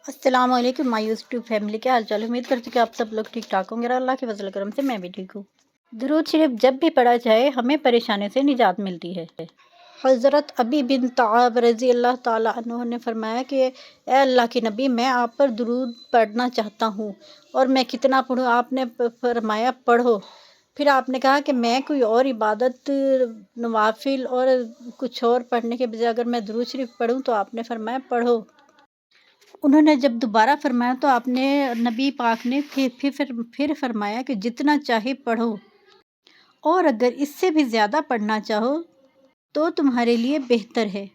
अस्सलाम वालेकुम my YouTube family, क्या हाल चाल है। उम्मीद करती हूँ कि आप सब लोग ठीक ठाक होंगे और अल्लाह के फजल करम से मैं भी ठीक हूँ। दुरूद शरीफ जब भी पढ़ा जाए हमें परेशानी से निजात मिलती है। हज़रत अबी बिन ताब रज़ी अल्लाह ताला अन्हु ने फरमाया कि ए अल्लाह के नबी, मैं आप पर दुरूद पढ़ना चाहता हूँ और मैं कितना पढ़ूँ। आपने फरमाया पढ़ो। फिर आपने कहा कि मैं कोई और इबादत नवाफिल और कुछ और पढ़ने के बजाय अगर मैं दुरूद शरीफ पढ़ूँ तो आपने फरमाया पढ़ो। उन्होंने जब दोबारा फरमाया तो आपने नबी पाक ने फिर फरमाया कि जितना चाहे पढ़ो और अगर इससे भी ज़्यादा पढ़ना चाहो तो तुम्हारे लिए बेहतर है।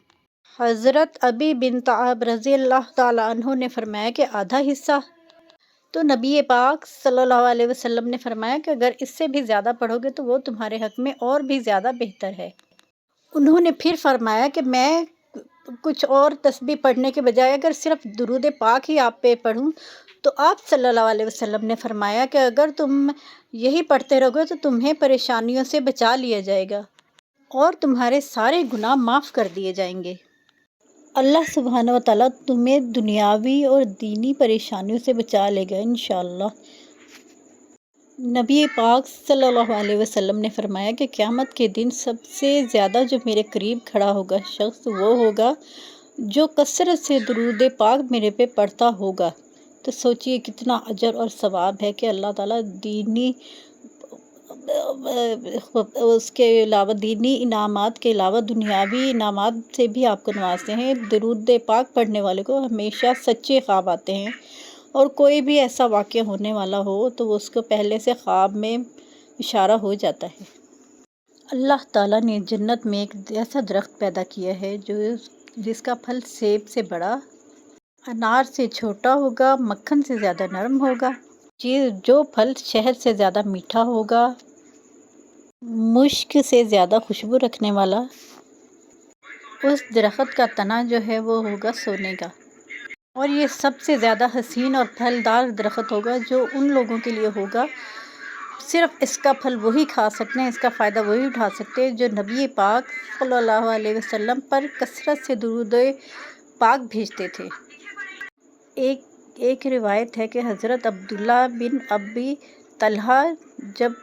हज़रत अबी बिन ताब रज़ी अल्लाह ताला अन्हु ने फरमाया कि आधा हिस्सा। तो नबी पाक सल्लल्लाहु अलैहि वसल्लम ने फरमाया कि अगर इससे भी ज़्यादा पढ़ोगे तो वो तुम्हारे हक़ में और भी ज़्यादा बेहतर है। उन्होंने फिर फरमाया कि मैं कुछ और तस्बीह पढ़ने के बजाय अगर सिर्फ दुरूद पाक ही आप पे पढ़ूं तो आप सल्लल्लाहु अलैहि वसल्लम ने फरमाया कि अगर तुम यही पढ़ते रहोगे तो तुम्हें परेशानियों से बचा लिया जाएगा और तुम्हारे सारे गुनाह माफ़ कर दिए जाएंगे। अल्लाह सुब्हानहू व तआला तुम्हें दुनियावी और दीनी परेशानियों से बचा लेगा इंशाअल्लाह। नबी पाक सल्लल्लाहु अलैहि वसल्लम ने फरमाया कि क़यामत के दिन सबसे ज़्यादा जो मेरे करीब खड़ा होगा शख्स वो होगा जो कसरत से दुरूद पाक मेरे पे पढ़ता होगा। तो सोचिए कितना अजर और सवाब है कि अल्लाह ताला दीनी उसके अलावा दीनी इनामात के अलावा दुनियावी इनामात से भी आपको नवाजते हैं। दुरूद पाक पढ़ने वाले को हमेशा सच्चे ख्वाब आते हैं और कोई भी ऐसा वाक़या होने वाला हो तो वो उसको पहले से ख्वाब में इशारा हो जाता है। अल्लाह ताला ने जन्नत में एक ऐसा दरख्त पैदा किया है जिसका फल सेब से बड़ा, अनार से छोटा होगा, मक्खन से ज़्यादा नरम होगा, जो फल शहद से ज़्यादा मीठा होगा, मुश्क से ज़्यादा खुशबू रखने वाला। उस दरख्त का तना जो है वो होगा सोने का और ये सबसे ज़्यादा हसीन और फलदार दरख्त होगा जो उन लोगों के लिए होगा। सिर्फ इसका फल वही खा सकते हैं, इसका फ़ायदा वही उठा सकते हैं जो नबी पाक सल्लल्लाहु अलैहि वसल्लम पर कसरत से दुरूद पाक भेजते थे। एक रिवायत है कि हज़रत अब्दुल्ला बिन अबी तलहा जब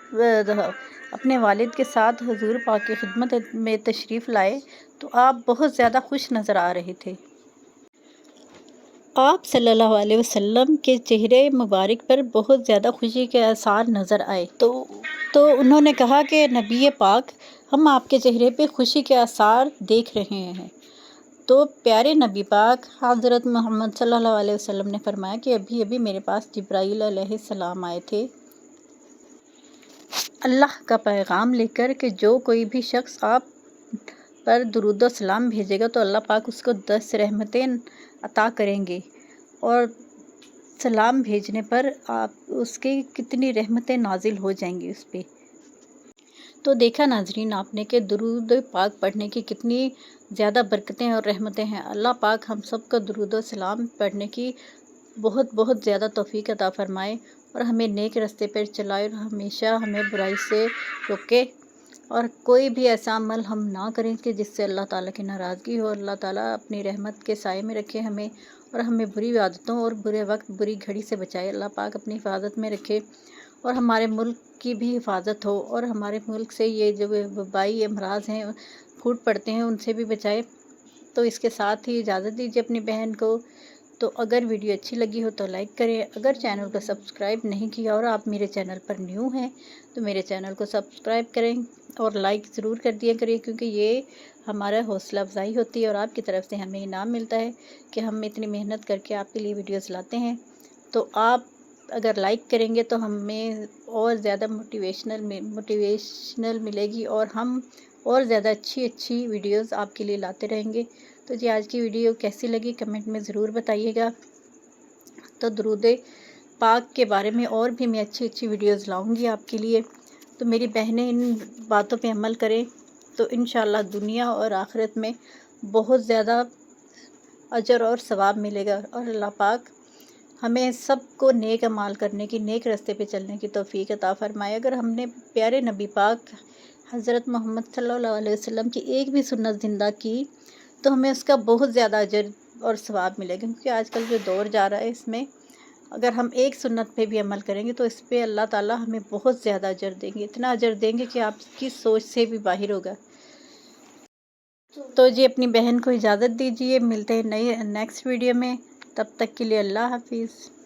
अपने वालिद के साथ हुज़ूर पाक की खिदमत में तशरीफ़ लाए तो आप बहुत ज़्यादा खुश नज़र आ रहे थे। आप सल्लल्लाहु अलैहि वसल्लम के चेहरे मुबारक पर बहुत ज़्यादा खुशी के आसार नज़र आए। तो उन्होंने कहा कि नबी पाक, हम आपके चेहरे पे खुशी के आसार देख रहे हैं। तो प्यारे नबी पाक हज़रत मोहम्मद सल्लल्लाहु अलैहि वसल्लम ने फरमाया कि अभी अभी मेरे पास जिब्राईल अलैहिस्सलाम आए थे अल्लाह का पैगाम लेकर कि जो कोई भी शख्स आप पर दुरूद सलाम भेजेगा तो अल्लाह पाक उसको 10 रहमतें अता करेंगे और सलाम भेजने पर आप उसके कितनी रहमतें नाजिल हो जाएंगी उस पर। तो देखा नाजरीन आपने कि दुरूद पाक पढ़ने की कितनी ज़्यादा बरकतें और रहमतें हैं। अल्लाह पाक हम सब को दुरूद सलाम पढ़ने की बहुत बहुत ज़्यादा तौफीक अता फ़रमाए और हमें नेक रास्ते पर चलाए और हमेशा हमें बुराई से रोके और कोई भी ऐसा अमल हम ना करें कि जिससे अल्लाह ताला की नाराज़गी हो। अल्लाह ताला अपनी रहमत के साए में रखे हमें और हमें बुरी आदतों और बुरे वक्त बुरी घड़ी से बचाए। अल्लाह पाक अपनी हिफाजत में रखे और हमारे मुल्क की भी हिफाजत हो और हमारे मुल्क से ये जो वबाई अमराज हैं फूट पड़ते हैं उनसे भी बचाए। तो इसके साथ ही इजाज़त दीजिए अपनी बहन को। तो अगर वीडियो अच्छी लगी हो तो लाइक करें, अगर चैनल को सब्सक्राइब नहीं किया और आप मेरे चैनल पर न्यू हैं तो मेरे चैनल को सब्सक्राइब करें और लाइक ज़रूर कर दिया करिए क्योंकि ये हमारा हौसला अफजाई होती है और आपकी तरफ से हमें इनाम मिलता है कि हम इतनी मेहनत करके आपके लिए वीडियोज़ लाते हैं। तो आप अगर लाइक करेंगे तो हमें और ज़्यादा मोटिवेशनल मिलेगी और हम और ज़्यादा अच्छी वीडियोज़ आपके लिए लाते रहेंगे। तो जी आज की वीडियो कैसी लगी कमेंट में ज़रूर बताइएगा। तो दुरूद पाक के बारे में और भी मैं अच्छी वीडियोज़ लाऊंगी आपके लिए। तो मेरी बहनें इन बातों पे अमल करें तो इंशाअल्लाह दुनिया और आखिरत में बहुत ज़्यादा अजर और सवाब मिलेगा और अल्लाह पाक हमें सबको नेक अमाल करने की, नेक रास्ते पे चलने की तौफीक अता फ़रमाए। अगर हमने प्यारे नबी पाक हज़रत मोहम्मद सल्लल्लाहु अलैहि वसल्लम की एक भी सुन्नत ज़िंदा की तो हमें उसका बहुत ज़्यादा अजर اور ثواب ملے گا، کیونکہ آج کل جو دور جا رہا ہے اس میں اگر ہم ایک سنت پہ بھی عمل کریں گے تو اس پہ اللہ تعالیٰ ہمیں بہت زیادہ اجر دیں گے، اتنا اجر دیں گے کہ آپ کی سوچ سے بھی باہر ہوگا۔ تو جی اپنی بہن کو اجازت دیجیے، ملتے ہیں نیکسٹ ویڈیو میں، تب تک کے لیے اللہ حافظ۔